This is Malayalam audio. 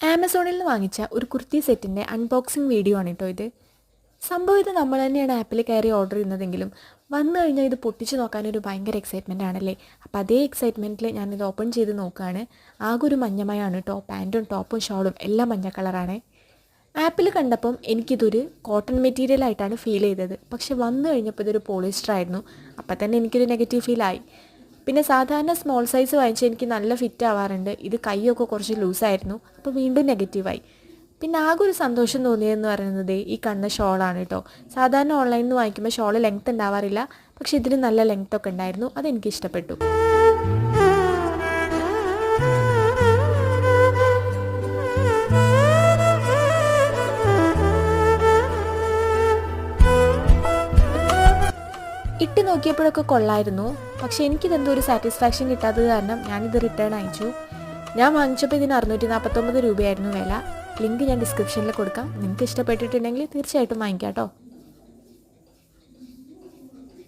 ആമസോണിൽ നിന്ന് വാങ്ങിച്ച ഒരു കുർത്തി സെറ്റിൻ്റെ അൺബോക്സിങ് വീഡിയോ ആണ് കേട്ടോ ഇത്. സംഭവം ഇത് നമ്മൾ തന്നെയാണ് ആപ്പിൽ കയറി ഓർഡർ ചെയ്യുന്നതെങ്കിലും വന്നു കഴിഞ്ഞാൽ ഇത് പൊട്ടിച്ച് നോക്കാനൊരു ഭയങ്കര എക്സൈറ്റ്മെൻ്റ് ആണല്ലേ. അപ്പോൾ അതേ എക്സൈറ്റ്മെൻറ്റിൽ ഞാനിത് ഓപ്പൺ ചെയ്ത് നോക്കുകയാണ്. ആകെ ഒരു മഞ്ഞമയാണ് കേട്ടോ. പാൻറ്റും ടോപ്പും ഷോളും എല്ലാം മഞ്ഞ കളറാണ്. ആപ്പിൽ കണ്ടപ്പം എനിക്കിതൊരു കോട്ടൺ മെറ്റീരിയൽ ആയിട്ടാണ് ഫീൽ ചെയ്തത്. പക്ഷെ വന്നു കഴിഞ്ഞപ്പോൾ ഇതൊരു പോളിസ്റ്റർ ആയിരുന്നു. അപ്പം തന്നെ എനിക്കൊരു നെഗറ്റീവ് ഫീലായി. പിന്നെ സാധാരണ സ്മോൾ സൈസ് വാങ്ങിച്ചാൽ എനിക്ക് നല്ല ഫിറ്റ് ആവാറുണ്ട്. ഇത് കൈയൊക്കെ കുറച്ച് ലൂസായിരുന്നു. അപ്പോൾ വീണ്ടും നെഗറ്റീവായി. പിന്നെ ആകെ ഒരു സന്തോഷം തോന്നിയതെന്ന് പറയുന്നത് ഈ കണ്ണ ഷോളാണ് കേട്ടോ. സാധാരണ ഓൺലൈനിൽ നിന്ന് വാങ്ങിക്കുമ്പോൾ ഷോൾ ലെങ്ത്ത് ഉണ്ടാവാറില്ല. പക്ഷേ ഇതിന് നല്ല ലെങ്ത്തൊക്കെ ഉണ്ടായിരുന്നു. അതെനിക്ക് ഇഷ്ടപ്പെട്ടു. ഇട്ട് നോക്കിയപ്പോഴൊക്കെ കൊള്ളായിരുന്നു. പക്ഷേ എനിക്കിതെന്തോ ഒരു സാറ്റിസ്ഫാക്ഷൻ കിട്ടാത്തത് കാരണം ഞാനിത് റിട്ടേൺ അയച്ചു. ഞാൻ വാങ്ങിച്ചപ്പോൾ ഇതിന് 649 രൂപയായിരുന്നു വില. ലിങ്ക് ഞാൻ ഡിസ്ക്രിപ്ഷനിൽ കൊടുക്കാം. നിങ്ങൾക്ക് ഇഷ്ടപ്പെട്ടിട്ടുണ്ടെങ്കിൽ തീർച്ചയായിട്ടും വാങ്ങിക്കാം കേട്ടോ.